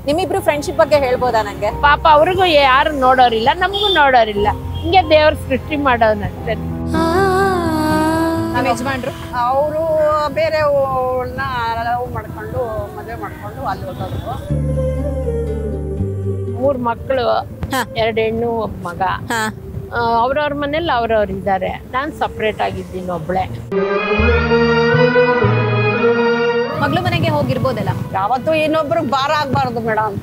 ನಿಮ್ಮಿಬ್ರು friendship ಬಗ್ಗೆ ಹೇಳ್ಬೋದಾ ನಂಗೆ? ಪಾಪ ಅವ್ರಿಗೂ ಯಾರು ನೋಡೋರಿಲ್ಲ, ನಮಗೂ ನೋಡೋರಿಲ್ಲ, ಹಿಂಗೆ ದೇವ್ರ ಸೃಷ್ಟಿ ಮಾಡೋನಷ್ಟೇ. ನಮ್ಮ ಯಜಮಾನ್ರು ಅವರು ಬೇರೆ ಲವ್ ಮಾಡ್ಕೊಂಡು ಮದುವೆ ಮಾಡ್ಕೊಂಡು ಅಲ್ಲಿ ಹೋಗೋದು. 3 ಮಕ್ಕಳು, 2 ಹೆಣ್ಣು 1 ಮಗ. ಅವ್ರವ್ರ ಮನೇಲಿ ಅವ್ರವ್ರು ಇದ್ದಾರೆ. ನಾನು ಸಪ್ರೇಟ್ ಆಗಿದ್ದೀನಿ ಒಬ್ಳೆ. ಮಗಳು ಮನೆಗೆ ಹೋಗಿರ್ಬೋದಲ್ಲ? ಯಾವತ್ತೂ ಇನ್ನೊಬ್ರು ಭಾರ ಆಗ್ಬಾರ್ದು ಮೇಡಮ್.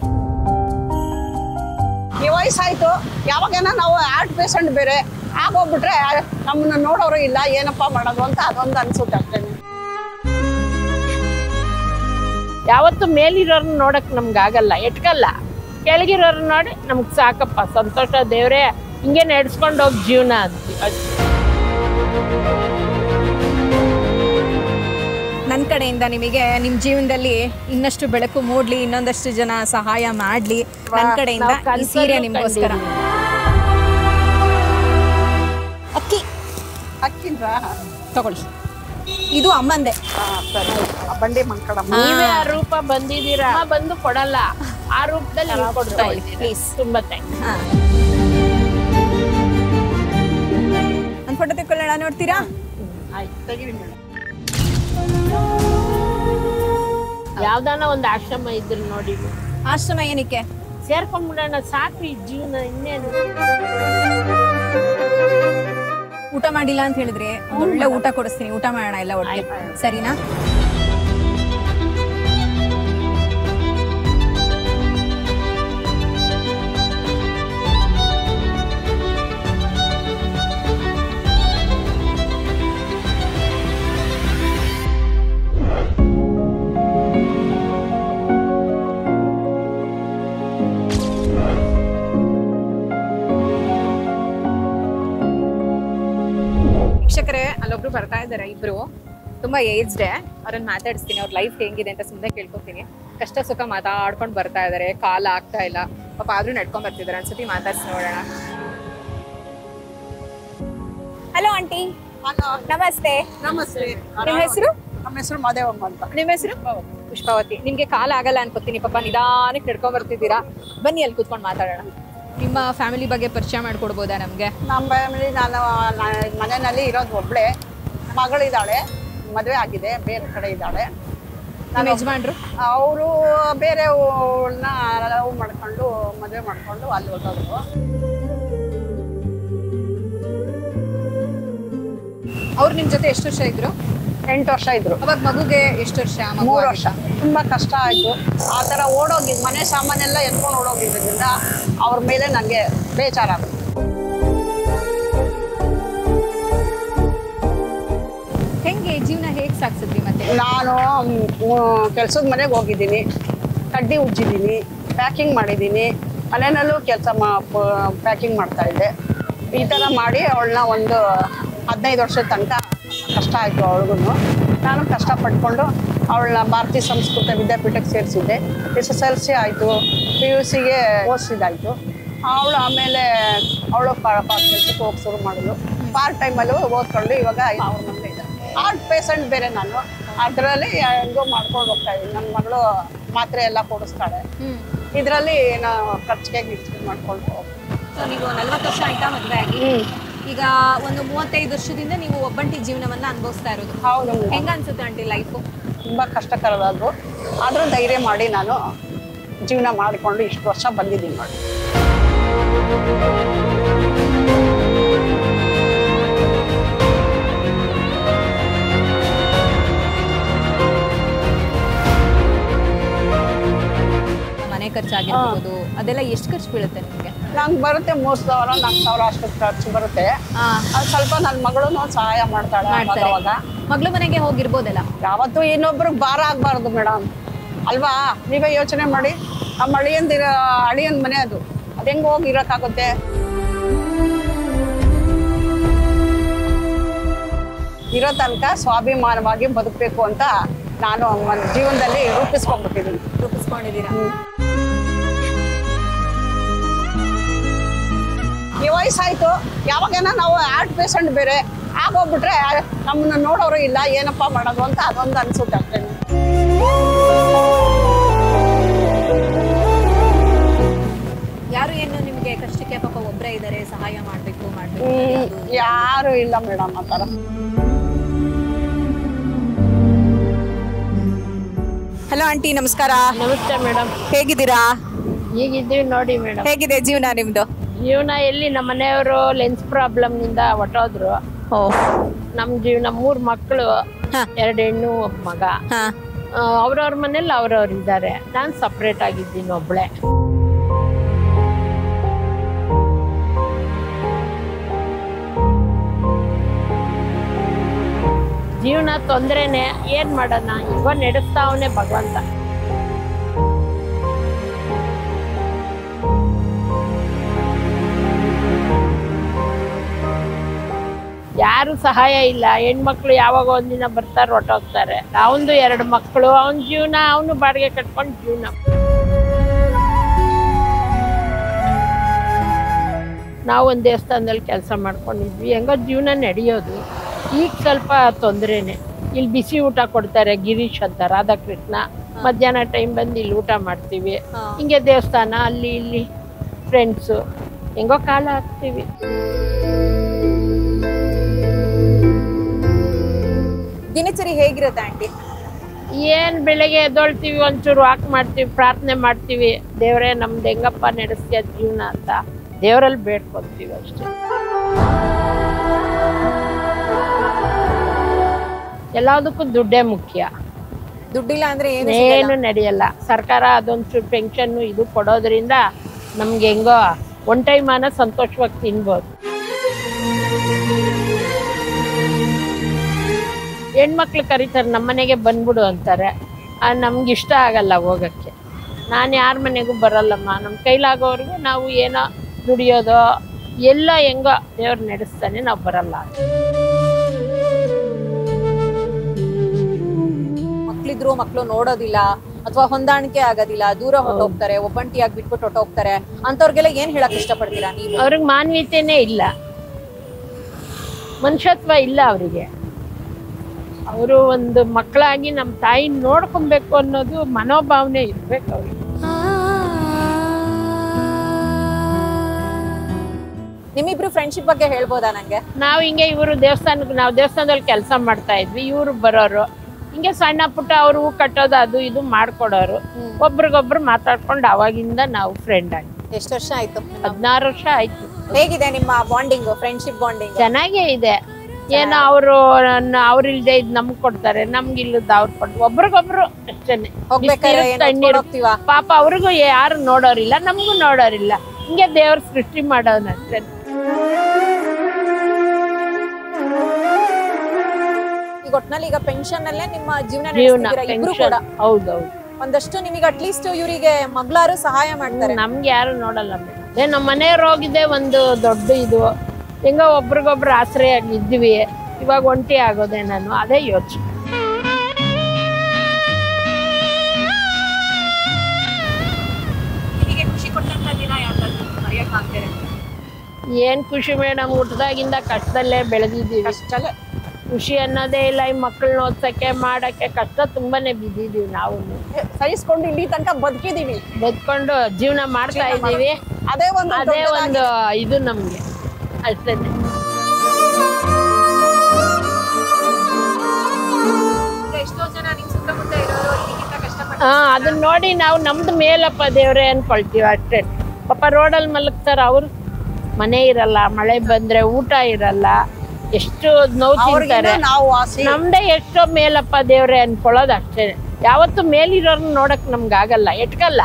ಈ ವಯಸ್ಸಾಯ್ತು, ಯಾವಾಗೇನ ನಾವು ಹಾರ್ಟ್ ಪೇಷಂಟ್ ಬೇರೆ ಆಗೋಗ್ಬಿಟ್ರೆ ನಮ್ಮನ್ನ ನೋಡೋರು ಇಲ್ಲ, ಏನಪ್ಪ ಮಾಡೋದು ಅಂತ ಅದೊಂದು ಅನ್ಸುತ್ತೆ ಅಷ್ಟೇ. ಯಾವತ್ತು ಮೇಲಿರೋರ್ನ ನೋಡಕ್ ನಮ್ಗೆ ಆಗಲ್ಲ, ಎಟ್ಕಲ್ಲ. ಕೆಳಗಿರೋರ್ನ ನೋಡಿ ನಮ್ಗೆ ಸಾಕಪ್ಪ, ಸಂತೋಷ ದೇವ್ರೆ ಹಿಂಗೆ ನಡೆಸ್ಕೊಂಡು ಹೋಗಿ ಜೀವನ ಅಂತೀವಿ ಅಷ್ಟೇ. ನನ್ನ ಕಡೆಯಿಂದ ನಿಮಗೆ ನಿಮ್ಮ ಜೀವನದಲ್ಲಿ ಇನ್ನಷ್ಟು ಬೆಳಕು ಮೂಡ್ಲಿ, ಇನ್ನೊಂದಷ್ಟು ಜನ ಸಹಾಯ ಮಾಡ್ಲಿ. ನನ್ನ ಕಡೆಯಿಂದ ಈ ಸೀರೆ ನಿಮಗೋಸ್ಕರ. ಅಕ್ಕಿಂದ ತಗೊಳ್ಳಿ, ಇದು ಅಮ್ಮಂದೆ. ಸರಿ, ಬಂಡಿ ಮಂಕಡಮ್ಮ. ನೀವೇ ಆ ರೂಪ ಬಂದಿದ್ದೀರಾ, ಬಂದು ಕೊಡಲ್ಲ, ಆ ರೂಪದಲ್ಲಿ ಕೊಡ್ತಾ ಇದ್ದೀರಾ. ಪ್ಲೀಸ್, ತುಂಬಾ ಥ್ಯಾಂಕ್ಸ್. ಒಂದು ಫೋಟೋ ತೆಕ್ಕೊಳ್ಳೋಣ, ನೋಡ್ತೀರಾ? ಆಯ್ತು, ತೆಗೀರಿ ಮೇಡಮ್. ಯಾವ್ದಾನ ಒಂದು ಆಶ್ರಮ ಇದ್ರು ನೋಡಿ. ಆಶ್ರಮ ಏನಕ್ಕೆ? ಸೇರ್ಕೊಂಡ್ಬಿಡೋಣ, ಸಾಕು ಈ ಜೀವನ, ಇನ್ನೇನು. ಊಟ ಮಾಡಿಲ್ಲ ಅಂತ ಹೇಳಿದ್ರೆ ಒಳ್ಳೆ ಊಟ ಕೊಡಿಸ್ತೀನಿ, ಊಟ ಮಾಡೋಣ ಎಲ್ಲ ಒಟ್ಟಿಗೆ, ಸರಿನಾ? ವೀಕ್ಷಕರೇ, ಅಲ್ಲೊಬ್ರು ಬರ್ತಾ ಇದ್ದಾರೆ, ಇಬ್ರು ತುಂಬಾ ಏಜ್ಡ್. ಅವ್ರನ್ನ ಮಾತಾಡಿಸ್ತೀನಿ, ಅವ್ರ ಲೈಫ್ ಹೆಂಗಿದೆ ಅಂತ ಸುಮ್ಮನೆ ಕೇಳ್ಕೊತೀನಿ. ಕಷ್ಟ ಸುಖ ಮಾತಾಡ್ಕೊಂಡು ಬರ್ತಾ ಇದಾರೆ, ಕಾಲ ಆಗ್ತಾ ಇಲ್ಲ ಪಾಪ, ಆದ್ರೂ ನಡ್ಕೊಂಡ್ ಬರ್ತಿದಾರೆ. ಒಂದ್ಸತಿ ಮಾತಾಡ್ಸಿ ನೋಡೋಣ. Hello aunty. ನಮಸ್ತೆ. ನಮಸ್ತೆ. ನಿಮ್ಮ ಹೆಸರು? ನಮ್ಮ ಹೆಸರು ಮಾದೇವಮ್ಮ ಅಂತ. ನಿಮ್ಮ ಹೆಸರು? ಪುಷ್ಪಾವತಿ. ನಿಮ್ಗೆ ಕಾಲ ಆಗಲ್ಲ ಅನ್ಕೋತೀನಿ ಪಾಪ, ನಿಧಾನಕ್ಕೆ ನಡ್ಕೊಂಡ್ ಬರ್ತಿದ್ದೀರಾ. ಬನ್ನಿ ಅಲ್ಲಿ ಕೂತ್ಕೊಂಡು ಮಾತಾಡೋಣ. ನಿಮ್ಮ ಫ್ಯಾಮಿಲಿ ಬಗ್ಗೆ ಪರಿಚಯ ಮಾಡ್ಕೊಡ್ಬೋದಾ ನಮ್ಗೆ? ನಮ್ಮ ಫ್ಯಾಮಿಲಿ, ನಾನು ಮನೆಯಲ್ಲಿ ಇರೋದು ಒಬ್ಳೆ. ಮಗಳಿದ್ದಾಳೆ, ಮದುವೆ ಆಗಿದೆ, ಬೇರೆ ಕಡೆ ಇದ್ದಾಳೆ. ನಮ್ಮ ಯಜಮಾನ್ರು? ಅವರು ಬೇರೆ ಲವ್ ಮಾಡ್ಕೊಂಡು ಮದುವೆ ಮಾಡ್ಕೊಂಡು ಅಲ್ಲಿ ಹೋಗೋದು. ಅವ್ರು ನಿಮ್ ಜೊತೆ ಎಷ್ಟು ವರ್ಷ ಇದ್ರು? 8 ವರ್ಷ ಇದ್ರು. ಅವಾಗ ಮಗುಗೆ ಎಷ್ಟು ವರ್ಷ? 3 ವರ್ಷ. ತುಂಬಾ ಕಷ್ಟ ಆಯ್ತು. ಆ ಥರ ಓಡೋಗಿ ಮನೆ ಸಾಮಾನೆಲ್ಲ ಎತ್ಕೊಂಡು ಓಡೋಗಿದ್ದರಿಂದ ಅವ್ರ ಮೇಲೆ ನನಗೆ ಬೇಜಾರಾಗುತ್ತೆ. ಹೆಂಗೆ ಜೀವನ ಹೇಗೆ ಸಾಗಿಸಿದ್ರಿ ಮತ್ತೆ? ನಾನು ಕೆಲ್ಸದ ಮನೆಗೆ ಹೋಗಿದ್ದೀನಿ, ಕಡ್ಡಿ ಉಜ್ಜಿದ್ದೀನಿ, ಪ್ಯಾಕಿಂಗ್ ಮಾಡಿದ್ದೀನಿ, ಮನೆಯಲ್ಲೂ ಕೆಲಸ ಪ್ಯಾಕಿಂಗ್ ಮಾಡ್ತಾ ಇದ್ದೆ. ಈ ಥರ ಮಾಡಿ ಅವಳನ್ನ ಒಂದು 15 ವರ್ಷದ ತನಕ ಕಷ್ಟ ಆಯಿತು ಅವಳಿಗೂ. ನಾನು ಕಷ್ಟಪಟ್ಕೊಂಡು ಅವಳನ್ನ ಭಾರತೀಯ ಸಂಸ್ಕೃತ ವಿದ್ಯಾಪೀಠಕ್ಕೆ ಸೇರಿಸಿದ್ದೆ. SSLC ಆಯಿತು, PUCಗೆ ಓದಿಸಿದಾಯಿತು. ಅವಳು ಆಮೇಲೆ ಅವಳು ಕೆಲಸಕ್ಕೆ ಹೋಗಿ ಶುರು ಮಾಡಿದ್ಲು. ಪಾರ್ಟ್ ಟೈಮಲ್ಲೂ ಓದ್ಕೊಂಡು ಇವಾಗ ಅವ್ರ ಮನೆ ಇದೆ. ಹಾರ್ಟ್ ಪೇಷಂಟ್ ಬೇರೆ ನಾನು, ಅದರಲ್ಲಿ ಹೆಂಗೋ ಮಾಡ್ಕೊಂಡು ಹೋಗ್ತಾ ಇದ್ದೀನಿ. ನನ್ನ ಮಗಳು ಮಾತ್ರೆ ಎಲ್ಲ ಕೊಡಿಸ್ತಾಳೆ, ಇದರಲ್ಲಿ ನಾವು ಖರ್ಚಿಗೆ ಮಾಡ್ಕೊಂಡು ಹೋಗ್ತೀವಿ. ಸೊ ನೀವು 40 ವರ್ಷ ಆಯ್ತಾ ಮದುವೆ ಆಗಿ? ಈಗ ಒಂದು 35 ವರ್ಷದಿಂದ ನೀವು ಒಬ್ಬಂಟಿ ಜೀವನವನ್ನ ಅನುಭವಿಸ್ತಾ ಇರೋದು. ಹೌದು. ಹೆಂಗ ಅನ್ಸುತ್ತೆ ಆಂಟಿ ಲೈಫು? ತುಂಬ ಕಷ್ಟಕರವಾದ್ರು, ಆದರೂ ಧೈರ್ಯ ಮಾಡಿ ನಾನು ಜೀವನ ಮಾಡಿಕೊಂಡು ಇಷ್ಟು ವರ್ಷ ಬಂದಿದ್ದೀನಿ ನೋಡಿ. ಮನೆ ಖರ್ಚಾಗಿರ್ಬೋದು, ಅದೆಲ್ಲ ಎಷ್ಟು ಖರ್ಚು ಬೀಳುತ್ತೆ ನಿಮಗೆ? ನಂಗೆ ಬರುತ್ತೆ 3,000 4,000 ಅಷ್ಟು ಖರ್ಚು ಬರುತ್ತೆ. ಅದು ಸ್ವಲ್ಪ ನನ್ನ ಮಗಳು ಸಹಾಯ ಮಾಡ್ತಾಳೆ ಅವಾಗ. ಮಗಳು ಮನೆಗೆ ಹೋಗಿರ್ಬೋದಲ್ಲ? ಯಾವತ್ತೂ ಇನ್ನೊಬ್ರಿಗೆ ಭಾರ ಆಗ್ಬಾರ್ದು ಮೇಡಮ್, ಅಲ್ವಾ? ನೀವೇ ಯೋಚನೆ ಮಾಡಿ, ನಮ್ಮ ಅಳಿಯನ್ ಮನೆ ಅದು ಹೆಂಗೆ ಹೋಗಿ ಇರೋಕ್ಕಾಗುತ್ತೆ? ಇರೋ ತನಕ ಸ್ವಾಭಿಮಾನವಾಗಿ ಬದುಕಬೇಕು ಅಂತ ನಾನು ಜೀವನದಲ್ಲಿ ರೂಪಿಸ್ಕೊಂಡಿದ್ದೀರಾ? ಈ ವಯಸ್ಸಾಯ್ತು, ಯಾವಾಗೇನ ನಾವು ಹಾರ್ಟ್ ಪೇಷಂಟ್ ಬೇರೆ ಆಗೋಗ್ಬಿಟ್ರೆ ನಮ್ಮನ್ನ ನೋಡೋರು ಇಲ್ಲ, ಏನಪ್ಪ ಮಾಡೋದು ಅಂತ ಅದೊಂದು ಅನ್ಸುತ್ತೆ ಅಷ್ಟೇ. ಯಾರು ಇಲ್ಲ ಮೇಡಮ್ ಆ ಥರ. ಹಲೋ ಆಂಟಿ, ನಮಸ್ಕಾರ. ನಮಸ್ತೆ ಮೇಡಮ್. ಹೇಗಿದ್ದೀರಾ? ಈಗಿದ್ದೀವಿ ನೋಡಿ ಮೇಡಮ್. ಹೇಗಿದೆ ಜೀವನ ನಿಮ್ದು? ಜೀವನ ಎಲ್ಲಿ, ನಮ್ಮ ಮನೆಯವರು ಲೆನ್ಸ್ ಪ್ರಾಬ್ಲಮ್ ನಿಂದ ಹೊಟ್ಟೋದ್ರು. ನಮ್ ಜೀವನ 3 ಮಕ್ಕಳು, 2 ಹೆಣ್ಣು 1 ಮಗ. ಅವ್ರವ್ರ ಮನೇಲಿ ಅವ್ರವ್ರು ಇದ್ದಾರೆ. ನಾನು ಸಪ್ರೇಟ್ ಆಗಿದ್ದೀನಿ ಒಬ್ಳೆ. ಜೀವನ ತೊಂದ್ರೆನೆ, ಏನ್ ಮಾಡೋಣ, ಈಗ ನಡೆಸ್ತಾವನೆ ಭಗವಂತ. ಯಾರು ಸಹಾಯ ಇಲ್ಲ. ಹೆಣ್ಮಕ್ಳು ಯಾವಾಗ ಒಂದಿನ ಬರ್ತಾರೆ, ಹೊರಟೋಗ್ತಾರೆ. ಅವಂದು 2 ಮಕ್ಕಳು, ಅವನ ಜೀವನ, ಅವನು ಬಾಡಿಗೆ ಕಟ್ಕೊಂಡು ಜೀವನ. ನಾವು ಒಂದು ದೇವಸ್ಥಾನದಲ್ಲಿ ಕೆಲಸ ಮಾಡ್ಕೊಂಡಿದ್ವಿ, ಹೆಂಗೋ ಜೀವನ ನಡೆಯೋದು. ಈಗ ಸ್ವಲ್ಪ ತೊಂದರೆನೆ. ಇಲ್ಲಿ ಬಿಸಿ ಊಟ ಕೊಡ್ತಾರೆ, ಗಿರೀಶ್ ಅಂತ, ರಾಧಾಕೃಷ್ಣ. ಮಧ್ಯಾಹ್ನ ಟೈಮ್ ಬಂದು ಇಲ್ಲಿ ಊಟ ಮಾಡ್ತೀವಿ. ಹಿಂಗೆ ದೇವಸ್ಥಾನ ಅಲ್ಲಿ ಇಲ್ಲಿ ಫ್ರೆಂಡ್ಸು, ಹೆಂಗೋ ಕಾಲ ಹಾಕ್ತೀವಿ. ದಿನಚರಿ ಹೇಗಿರುತ್ತೆ ಆಂಟಿ? ಏನ್ ಬೆಳಗ್ಗೆ ಎದ್ದೊಳ್ತೀವಿ, ಒಂಚೂರು ವಾಕ್ ಮಾಡ್ತೀವಿ, ಪ್ರಾರ್ಥನೆ ಮಾಡ್ತೀವಿ. ದೇವರೇ ನಮ್ದು ಹೆಂಗಪ್ಪ ನಡೆಸ್ತೀಯ ಜೀವನ ಅಂತ ದೇವರಲ್ಲಿ ಬೇಡ್ಕೊತೀವಿ ಅಷ್ಟೇ. ಎಲ್ಲದಕ್ಕೂ ದುಡ್ಡೇ ಮುಖ್ಯ. ದುಡ್ಡಿಲ್ಲ ಅಂದ್ರೆ ಏನು ನಡೆಯಲ್ಲ. ಸರ್ಕಾರ ಅದೊಂಚೂರು ಪೆನ್ಷನ್ ಇದು ಕೊಡೋದ್ರಿಂದ ನಮ್ಗೆ ಹೆಂಗೋ ಒನ್ ಟೈಮ್ ಸಂತೋಷವಾಗಿ ತಿನ್ಬೋದು. ಹೆಣ್ಮಕ್ಳು ಕರೀತಾರೆ, ನಮ್ಮನೆಗೆ ಬಂದ್ಬಿಡು ಅಂತಾರೆ. ನಮ್ಗೆ ಇಷ್ಟ ಆಗಲ್ಲ ಹೋಗಕ್ಕೆ. ನಾನು ಯಾರ ಮನೆಗೂ ಬರಲ್ಲಮ್ಮ. ನಮ್ಮ ಕೈಲಾಗೋವರೆಗೂ ನಾವು ಏನೋ ದುಡಿಯೋದೋ ಎಲ್ಲ ಹೆಂಗೋ ದೇವ್ರು ನಡೆಸ್ತಾನೆ, ನಾವು ಬರಲ್ಲ. ಮಕ್ಳಿದ್ರು ಮಕ್ಳು ನೋಡೋದಿಲ್ಲ ಅಥವಾ ಹೊಂದಾಣಿಕೆ ಆಗೋದಿಲ್ಲ, ದೂರ ಹೊರಟೋಗ್ತಾರೆ, ಒಬ್ಬಂಟಿಯಾಗಿ ಬಿಟ್ಬಿಟ್ಟು ಹೊರಟೋಗ್ತಾರೆ. ಅಂತವ್ರಿಗೆಲ್ಲ ಏನ್ ಹೇಳಕ್ ಇಷ್ಟಪಡ್ತೀರಾ ನೀವು? ಅವ್ರಿಗೆ ಮಾನವೀಯತೆನೇ ಇಲ್ಲ, ಮನುಷ್ಯತ್ವ ಇಲ್ಲ ಅವರಿಗೆ. ಅವರು ಒಂದು ಮಕ್ಕಳಾಗಿ ನಮ್ಮ ತಾಯಿ ನೋಡ್ಕೊಬೇಕು ಅನ್ನೋದು ಮನೋಭಾವನೆ ಇರ್ಬೇಕು ಅವ್ರಿಗೆ. ನಿಮ್ಮಿಬ್ರು ಫ್ರೆಂಡ್ಶಿಪ್ ಬಗ್ಗೆ ಹೇಳ್ಬೋದಾ ನಂಗೆ? ನಾವು ಹಿಂಗೆ ಇವರು ನಾವು ದೇವಸ್ಥಾನದಲ್ಲಿ ಕೆಲಸ ಮಾಡ್ತಾ ಇದ್ವಿ. ಇವ್ರು ಬರೋರು ಹಿಂಗೆ ಸಣ್ಣ ಪುಟ್ಟ ಅವ್ರು ಹೂ ಕಟ್ಟೋದು ಅದು ಇದು ಮಾಡ್ಕೊಡೋರು. ಒಬ್ರಿಗೊಬ್ರು ಮಾತಾಡ್ಕೊಂಡು ಅವಾಗಿಂದ ನಾವು ಫ್ರೆಂಡ್ ಆಗಿ. ಎಷ್ಟು ವರ್ಷ ಆಯ್ತು? 16 ವರ್ಷ ಆಯ್ತು. ಹೇಗಿದೆ ನಿಮ್ಮ ಬಾಂಡಿಂಗ್, ಫ್ರೆಂಡ್ಶಿಪ್ ಬಾಂಡಿಂಗ್? ಚೆನ್ನಾಗೇ ಇದೆ. ಏನೋ ಅವ್ರಿಲ್ದೆ ಇದ್ ನಮ್ಗೆ ಕೊಡ್ತಾರೆ, ನಮ್ಗೆ ಇಲ್ಲದ ಅವ್ರು ಕೊಡ್ತಾರೆ. ಒಬ್ರಿಗೊಬ್ರು ಅಷ್ಟೇನೆ. ಪಾಪ ಅವ್ರಿಗೂ ಯಾರು ನೋಡೋರಿಲ್ಲ, ನಮಗೂ ನೋಡೋರಿಲ್ಲ. ಹಿಂಗೆ ದೇವ್ರ ಸೃಷ್ಟಿ ಮಾಡೋನು ಅಷ್ಟೇ. ಈಗ ಒಟ್ನಲ್ಲಿ ಈಗ ಪೆನ್ಷನ್ ಅಲ್ಲೇ ನಿಮ್ಮ ಜೀವನ. ಹೌದೌದು. ಒಂದಷ್ಟು ನಿಮಗೆ ಅಟ್ಲೀಸ್ಟ್ ಇವರಿಗೆ ಮಗ್ಳಾರು ಸಹಾಯ ಮಾಡ್ತಾರೆ. ನಮ್ಗೆ ಯಾರು ನೋಡಲ್ಲ ಮೇಡಮ್. ನಮ್ಮ ಮನೆಯವ್ರು ಹೋಗಿದೆ ಒಂದು ದೊಡ್ಡ ಇದು. ಹೆಂಗ ಒಬ್ರಿಗೊಬ್ರು ಆಶ್ರಯಾಗಿ ಇದ್ವಿ. ಇವಾಗ ಒಂಟಿ ಆಗೋದೆ ನಾನು, ಅದೇ ಯೋಚನೆ. ಏನ್ ಖುಷಿ ಮೇಡಮ್, ಹುಟ್ಟದಾಗಿಂದ ಕಷ್ಟದಲ್ಲೇ ಬೆಳೆದಿದ್ದೀವಿ. ಖುಷಿ ಅನ್ನೋದೇ ಇಲ್ಲ. ಈ ಮಕ್ಕಳನ್ನ ಓದ್ಸಕ್ಕೆ ಮಾಡಕ್ಕೆ ಕಷ್ಟ ತುಂಬಾನೇ ಬಿದ್ದಿದೀವಿ. ನಾವು ಸಹಿಸ್ಕೊಂಡು ಇಲ್ಲಿ ತನಕ ಬದುಕೊಂಡು ಜೀವನ ಮಾಡ್ತಾ ಇದ್ದೀವಿ. ಅದೇ ಒಂದು ಇದು ನಮ್ಗೆ ಅಷ್ಟೇ. ಅದನ್ನ ನೋಡಿ ನಾವು ನಮ್ದು ಮೇಲಪ್ಪ ದೇವ್ರೆ ಅನ್ಕೊಳ್ತೀವಿ ಅಷ್ಟೇ. ಪಾಪ ರೋಡಲ್ಲಿ ಮಲಗ್ತಾರ, ಅವ್ರು ಮನೆ ಇರಲ್ಲ, ಮಳೆ ಬಂದ್ರೆ ಊಟ ಇರಲ್ಲ, ಎಷ್ಟು ನೋವು ತಿಂತಾರೆ. ನಮ್ದೇ ಎಷ್ಟೋ ಮೇಲಪ್ಪ ದೇವ್ರೆ ಅನ್ಕೊಳ್ಳೋದು ಅಷ್ಟೇ. ಯಾವತ್ತು ಮೇಲಿರೋರ್ನ ನೋಡಕ್ ನಮ್ಗಾಗಲ್ಲ, ಎಟ್ಕಲ್ಲ.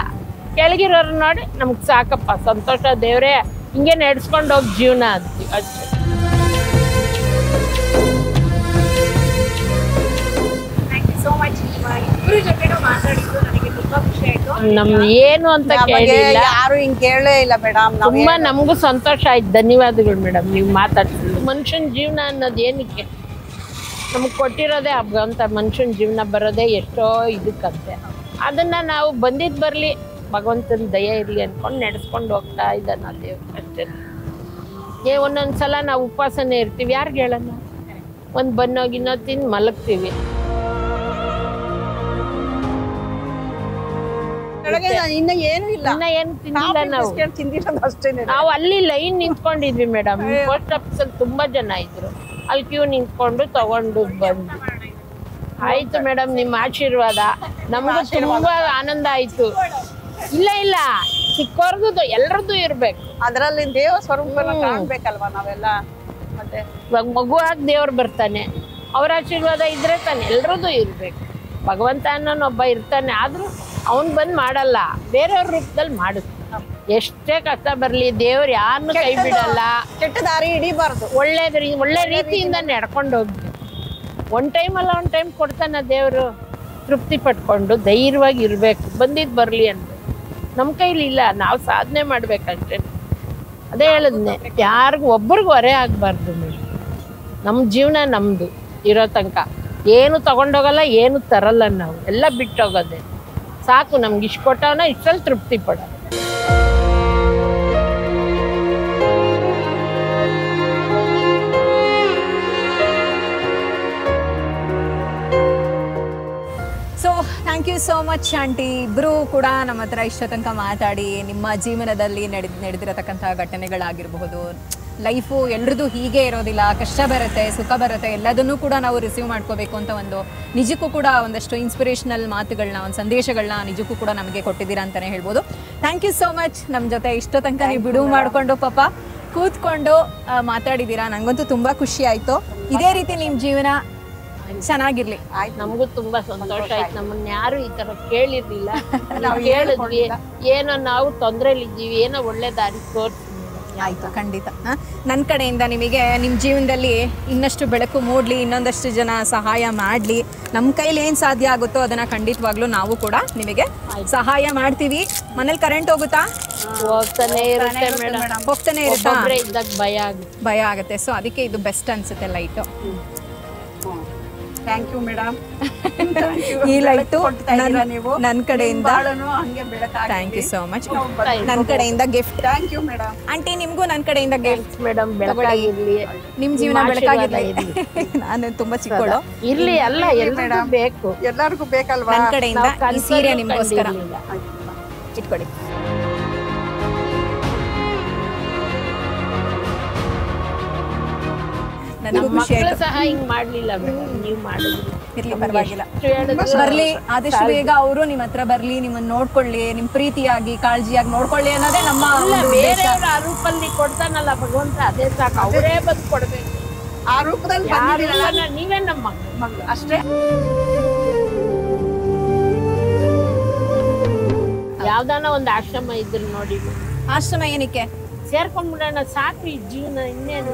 ಕೆಳಗಿರೋರ್ನ ನೋಡಿ ನಮ್ಗೆ ಸಾಕಪ್ಪ, ಸಂತೋಷ ದೇವ್ರೆ, ಹಿಂಗೆ ನಡೆಸ್ಕೊಂಡು ಹೋಗಿ ಜೀವನ ಅಂತೀವಿ ಅಷ್ಟೇ. ನಮ್ ಏನು ಅಂತ ಕೇಳಿಲ್ಲ, ಯಾರು ಹಿಂಗ್ ಕೇಳೇ ಇಲ್ಲ ಮೇಡಮ್. ತುಂಬಾ ನಮಗೂ ಸಂತೋಷ ಆಯ್ತು. ಧನ್ಯವಾದಗಳು ಮೇಡಮ್, ನೀವು ಮಾತಾಡ್ತಿದ್ರು. ಮನುಷ್ಯನ ಜೀವನ ಅನ್ನೋದು ಏನಕ್ಕೆ ನಮ್ಗೆ ಕೊಟ್ಟಿರೋದೇ ಭಗವಂತ. ಮನುಷ್ಯನ ಜೀವನ ಬರೋದೇ ಎಷ್ಟೋ ಇದಕ್ಕಂತೆ. ಅದನ್ನ ನಾವು ಬಂದಿದ್ ಬರ್ಲಿ, ಭಗವಂತನ ದಯ ಇರ್ಲಿ ಅನ್ಕೊಂಡು ನಡೆಸ್ಕೊಂಡು ಹೋಗ್ತಾ ಇದ್ದಾನ ದೇವ್ರು ಅಷ್ಟೇ. ಒಂದೊಂದ್ಸಲ ನಾವು ಉಪವಾಸನೆ ಇರ್ತೀವಿ, ಯಾರಿಗೆ ಹೇಳೋಣ? ಒಂದು ಬನ್ನೋಗಿನ್ನೋ ತಿಂದು ಮಲಗ್ತೀವಿ. ಆಗುತ್ತೆ. ಇನ್ನ ಏನು ಇಲ್ಲ, ಇನ್ನ ಏನು ತಿಂದಿಲ್ಲ ನಾವು. ತಿಂದಿರೋದು ಅಷ್ಟೇನೆ. ನಾವು ಅಲ್ಲಿ ಲೈನ್ ನಿಂತ್ಕೊಂಡಿದ್ವಿ ಮೇಡಮ್. ಪೋಸ್ಟ್ ಆಫೀಸ್ ಅಲ್ಲಿ ತುಂಬಾ ಜನ ಇದ್ರು, ಅಲ್ಲಿ ಕ್ಯೂ ನಿಂತ್ಕೊಂಡು ತಗೊಂಡು ಬಂದ್ವಿ. ಆಯ್ತು ಮೇಡಮ್, ನಿಮ್ಮ ಆಶೀರ್ವಾದ ನಮಗೂ ತುಂಬಾ ಆನಂದ ಆಯ್ತು. ಇಲ್ಲ ಇಲ್ಲ, ಚಿಕ್ಕವ್ರದ್ದು ಎಲ್ರದ್ದು ಇರ್ಬೇಕು. ಅದರಲ್ಲಿ ದೇವ ಸ್ವರೂಪನ ಕಾಣ್ಬೇಕಲ್ವಾ ನಾವೆಲ್ಲ. ಮತ್ತೆ ಇವಾಗ ಮಗುವಾಗಿ ದೇವ್ರು ಬರ್ತಾನೆ, ಅವ್ರ ಆಶೀರ್ವಾದ ಇದ್ರೆ ತಾನೆ ಎಲ್ರದ್ದು ಇರ್ಬೇಕು. ಭಗವಂತ ಅನ್ನೋನೊಬ್ಬ ಇರ್ತಾನೆ, ಆದ್ರೂ ಅವನ್ ಬಂದ್ ಮಾಡಲ್ಲ, ಬೇರೆಯವ್ರ ರೂಪದಲ್ಲಿ ಮಾಡುತ್ತೆ. ಎಷ್ಟೇ ಕಷ್ಟ ಬರ್ಲಿ ದೇವ್ರು ಯಾರನ್ನು ಕೈ ಬಿಡಲ್ಲ. ಕೆಟ್ಟ ದಾರಿ ಹಿಡಿಬಾರ್ದು, ಒಳ್ಳೆ ರೀತಿಯಿಂದ ನಡ್ಕೊಂಡು ಹೋಗ್ಬೇಕು. ಒಂದ್ ಟೈಮ್ ಅಲ್ಲ ಒಂದ್ ಟೈಮ್ ಕೊಡ್ತಾನ ದೇವ್ರು. ತೃಪ್ತಿ ಪಟ್ಕೊಂಡು ಧೈರ್ಯವಾಗಿ ಇರ್ಬೇಕು. ಬಂದಿದ್ ಬರ್ಲಿ ಅಂತ ನಮ್ ಕೈಲಿ ಇಲ್ಲ, ನಾವು ಸಾಧನೆ ಮಾಡ್ಬೇಕಷ್ಟೇ. ಅದೇ ಹೇಳದ್ನೆ, ಯಾರಿಗೂ ಒಬ್ರಿಗೂ ಹೊರೆ ಆಗ್ಬಾರ್ದು ಮೇಡಮ್. ನಮ್ಮ ಜೀವನ ನಮ್ದು ಇರೋ ತನಕ ಏನು ತಗೊಂಡೋಗಲ್ಲ, ಏನು ತರಲ್ಲ, ನಾವು ಎಲ್ಲ ಬಿಟ್ಟೋಗೋದೆ ಸಾಕು. ನಮ್ಗೆ ಇಷ್ಟು ಕೊಟ್ಟವನ ಇಷ್ಟಲ್ಲಿ ತೃಪ್ತಿ ಪಡ. So thank you so much aunty. ಇಬ್ಬರು ಕೂಡ ನಮ್ಮ ಹತ್ರ ಇಷ್ಟ ತನಕ ಮಾತಾಡಿ ನಿಮ್ಮ ಜೀವನದಲ್ಲಿ ನಡೆದಿರತಕ್ಕಂಥ ಘಟನೆಗಳಾಗಿರಬಹುದು. ಲೈಫು ಎಲ್ರದ್ದು ಹೀಗೆ ಇರೋದಿಲ್ಲ, ಕಷ್ಟ ಬರುತ್ತೆ, ಸುಖ ಬರುತ್ತೆ, ಎಲ್ಲದನ್ನೂ ಕೂಡ ನಾವು ರಿಸೀವ್ ಮಾಡ್ಕೋಬೇಕು ಅಂತ ಒಂದು ನಿಜಕ್ಕೂ ಕೂಡ ಒಂದಷ್ಟು ಇನ್ಸ್ಪಿರೇಷನಲ್ ಮಾತುಗಳನ್ನ, ಒಂದು ಸಂದೇಶಗಳನ್ನ ನಿಜಕ್ಕೂ ಕೂಡ ನಮಗೆ ಕೊಟ್ಟಿದ್ದೀರಾ ಅಂತಲೇ ಹೇಳ್ಬೋದು. Thank you so much. ನಮ್ಮ ಜೊತೆ ಇಷ್ಟ ತನಕ ನೀವು ಬಿಡುವು ಮಾಡಿಕೊಂಡು ಪಾಪ ಕೂತ್ಕೊಂಡು ಮಾತಾಡಿದ್ದೀರಾ. ನನಗಂತೂ ತುಂಬ ಖುಷಿ ಆಯಿತು. ಇದೇ ರೀತಿ ನಿಮ್ಮ ಜೀವನ ಚೆನ್ನಾಗಿರ್ಲಿ. ನಮಗೂ ತುಂಬಾ ಸಂತೋಷ ಆಯ್ತು. ನಮ್ಮನ್ನ ಯಾರು ಈ ತರ ಕೇಳಿರ್ಲಿಲ್ಲ, ನಾವು ಹೇಳಿದ್ವಿ. ಏನೋ ನಾವು ತೊಂದ್ರೆಲಿದ್ದೀವಿ, ಏನೋ ಒಳ್ಳೆ ದಾರಿ ತೋರಿಸಿ. ಆಯ್ತು, ಖಂಡಿತ. ನನ್ನ ಕಡೆಯಿಂದ ನಿಮಗೆ ನಿಮ್ಮ ಜೀವನದಲ್ಲಿ ಇನ್ನಷ್ಟು ಬೆಳಕು ಮೂಡಲಿ, ಇನ್ನೊಂದಷ್ಟು ಜನ ಸಹಾಯ ಮಾಡಲಿ. ನಮ್ಮ ಕೈಲಿ ಏನು ಸಾಧ್ಯ ಆಗುತ್ತೋ ಅದನ್ನು ಖಂಡಿತವಾಗ್ಲೂ ನಾವು ಕೂಡ ನಿಮಗೆ ಸಹಾಯ ಮಾಡ್ತೀವಿ. ಮನೇಲಿ ಕರೆಂಟ್ ಹೋಗುತ್ತಾ? ಹೋಗ್ತಾನೆ ಇರುತ್ತೆ ಮೇಡಮ್, ಹೋಗ್ತಾನೆ ಇರುತ್ತಾ? ಇದ್ದಾಗ ಭಯ ಆಗುತ್ತೆ. ಸೊ ಅದಕ್ಕೆ ಇದು ಬೆಸ್ಟ್ ಅನ್ಸುತ್ತೆ ಲೈಟು. Thank you madam. ಈ ಲೈಟು ನೀವು ನನ್ನ ಕಡೆಯಿಂದ ಹಂಗೆ ಬೆಳಕಾಗಿ. Thank you so much. ನನ್ನ ಕಡೆಯಿಂದ gift. Thank you madam. Aunty ನಿಮಗೂ ನನ್ನ ಕಡೆಯಿಂದ ಗಿಫ್ಟ್. ಮೇಡಮ್, ಬೆಳಕಾಗಿರ್ಲಿ, ನಿಮ್ ಜೀವನ ಬೆಳಕಾಗಿರ್ಲಿ. ನಾನು ತುಂಬಾ ಚಿಕ್ಕವಳು. ಇರ್ಲಿ, ಅಲ್ಲ ಎಲ್ಲರಿಗೂ ಬೇಕು, ಎಲ್ಲರಿಗೂ ಬೇಕಲ್ವಾ. ನನ್ನ ಕಡೆಯಿಂದ ಈ ಸೀರೆ ನಿಮ್ಗೋಸ್ಕರ ಇಟ್ಕೊಳ್ಳಿ. ನನಗೂ ಖುಷಿ ಆಯ್ತು. ಸಹ ಹಿಂಗ್ ಮಾಡ್ಲಿಲ್ಲ ಮೇಡಮ್, ನೀವು ಮಾಡಿದ್ರಿ. ಇರ್ಲಿ, ಪರವಾಗಿಲ್ಲ. ಬರ್ಲಿ, ಆದಷ್ಟು ಬೇಗ ಅವರು ನಿಮ್ಮ ಹತ್ರ ಬರ್ಲಿ, ನಿಮ್ಮನ್ನ ನೋಡ್ಕೊಳ್ಳಿ, ನಿಮ್ ಪ್ರೀತಿಯಾಗಿ ಕಾಳಜಿಯಾಗಿ ನೋಡ್ಕೊಳ್ಳಿ ಅನ್ನೋದೇ ನಮ್ಮ ಬೇರೆಯವ್ರ ಆ ರೂಪಲ್ಲಿ ಕೊಡ್ತಾನಲ್ಲ ಭಗವಂತ, ಅದೇ ಸಾಕು. ಅವರೇ ಬಂದು ಕೊಡ್ಬೇಕು. ಆ ರೂಪದಲ್ಲಿ ನೀವೇ ನಮ್ಮ ಮಗಳು ಅಷ್ಟೇ. ಯಾವ್ದಾನ ಒಂದು ಆಶ್ರಮ ಇದ್ರು ನೋಡಿ. ಆಶ್ರಮ ಏನಕ್ಕೆ? ಸೇರ್ಕೊಂಡ್ಬಿಡೋಣ ಸಾಕು, ಈ ಜೀವನ ಇನ್ನೇನು.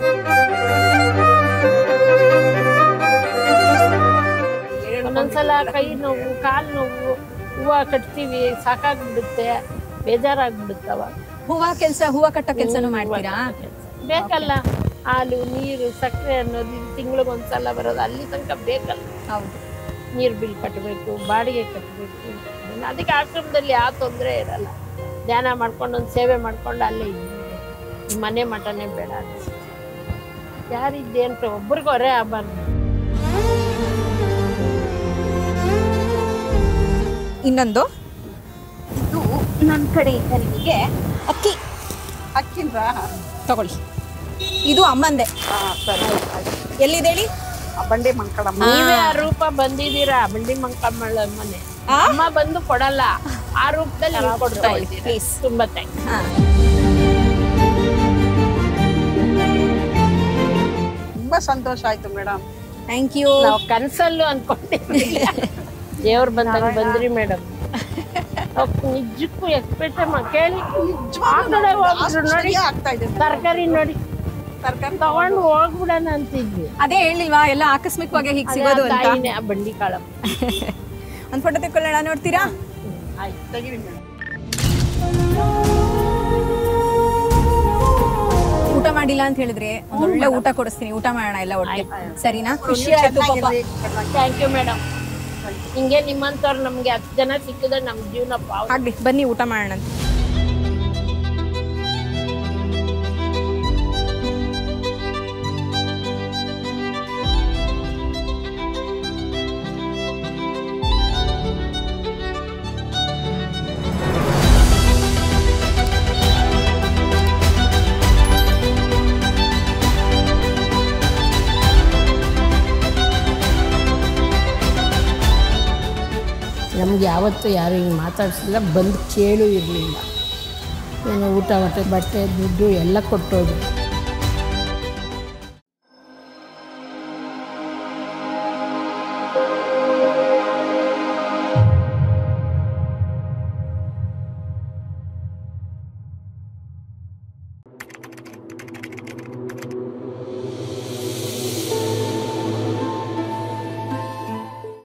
ಒಂದೊಂದ್ಸಲ ಕೈ ನೋವು, ಕಾಲು ನೋವು, ಹೂವು ಕಟ್ತೀವಿ, ಸಾಕಾಗ್ಬಿಡುತ್ತೆ, ಬೇಜಾರಾಗ್ಬಿಡುತ್ತವ. ಹೂವ ಕಟ್ಟೋ ಕೆಲ್ಸನೂ ಮಾಡ್ತೀರಾ? ಬೇಕಲ್ಲ, ಹಾಲು, ನೀರು, ಸಕ್ಕರೆ ಅನ್ನೋದು ಇದು ತಿಂಗಳಿಗೊಂದ್ಸಲ ಬರೋದು, ಅಲ್ಲಿ ತನಕ ಬೇಕಲ್ಲ. ಹೌದು, ನೀರು ಬಿಲ್ ಕಟ್ಟಬೇಕು, ಬಾಡಿಗೆ ಕಟ್ಟಬೇಕು. ಅದಕ್ಕೆ ಆಶ್ರಮದಲ್ಲಿ ಯಾವ ತೊಂದರೆ ಇರಲ್ಲ. ಧ್ಯಾನ ಮಾಡ್ಕೊಂಡು ಒಂದು ಸೇವೆ ಮಾಡ್ಕೊಂಡು ಅಲ್ಲೇ ಇದ್ದೀವಿ. ಮನೆ ಮಠನೇ ಬೇಡ ಅನಿಸುತ್ತೆ. ಯಾರಿದ್ದೇಂತ ಒಬ್ರಿಗೆ ಹೊರೆ ಆಗಬಾರ್ದು. ಇನ್ನೊಂದು, ಇದು ನನ್ನ ಕಡೆಯಿಂದ ನಿಮಗೆ ಅಕ್ಕಿಂದ್ರ ತಗೊಳ್ಳಿ. ಇದು ಅಮ್ಮಂದೆ. ಎಲ್ಲಿದೆ ಹೇಳಿ? ಬಂಡಿ ಮಂಕಳಮ್ಮ. ನೀವೇ ಆ ರೂಪ ಬಂದಿದ್ದೀರಾ, ಬಂಡಿ ಮಂಕಮ್ಮಳ ಮನೆ. ಅಮ್ಮ ಬಂದು ಕೊಡಲ್ಲ, ಆ ರೂಪದಲ್ಲಿ ನೀವು ಕೊಡ್ತಾ ಇದ್ದೀರಿ. ತುಂಬಾ ಥ್ಯಾಂಕ್ಸ್. ತುಂಬಾ ಸಂತೋಷ ಆಯ್ತು ಮೇಡಮ್. Thank you. ನಾವು ಕನ್ಸಲ್ಲೂ ಅನ್ಕೊಂಡಿದ್ವಿ, ದೇವ್ರು ಬಂದಾಗ ಬಂದ್ರಿ ಮೇಡಮ್. ನಿಜಕ್ಕೂ ಎಕ್ಸ್ಪೆಕ್ಟ್ ಕೇಳಿ ಆ ಕಡೆ ಹೋಗ್ಬಿಟ್ರು ನೋಡಿ, ತರಕಾರಿ ನೋಡಿ, ತರಕಾರಿ ತಗೊಂಡು ಹೋಗ್ಬಿಡೋಣ ಅಂತಿದ್ವಿ. ಅದೇ ಹೇಳಿಲ್ವಾ, ಎಲ್ಲ ಆಕಸ್ಮಿಕವಾಗಿ ಹೀಗೆ ಸಿಗೋದು ಅಂತ. ಬಂಡಿ ಕಾಳಮ್ಮ. ಒಂದು ಫೋಟೋ ತೆಕ್ಕೊಳ್ಳೋಣ, ನೋಡ್ತೀರಾ? ಆಯ್ತು, ತೆಗೀರಿ ಮೇಡಮ್. ಊಟ ಮಾಡಿಲ್ಲ ಅಂತ ಹೇಳಿದ್ರೆ ಒಳ್ಳೆ ಊಟ ಕೊಡಿಸ್ತೀನಿ, ಊಟ ಮಾಡೋಣ ಎಲ್ಲ ಒಟ್ಟಿಗೆ, ಸರಿನಾ? ಖುಷಿ ಆಯ್ತು ಪಾಪ. Thank you madam. ಹಿಂಗೆ ನಿಮ್ಮಂತವ್ರು ನಮ್ಗೆ 10 ಜನ ಸಿಕ್ಕಿದ್ರೆ ನಮ್ ಜೀವನ ಆಗ್ಲಿ. ಬನ್ನಿ ಊಟ ಮಾಡೋಣ ಅಂತ. ನಮ್ಗೆ ಯಾವತ್ತೂ ಯಾರು ಹಿಂಗೆ ಮಾತಾಡ್ಸಿಲ್ಲ, ಬಂದು ಕೇಳೂ ಇರಲಿಲ್ಲ. ಏನೋ ಊಟ ಬಟ್ಟೆ ದುಡ್ಡು ಎಲ್ಲ ಕೊಟ್ಟೋದು.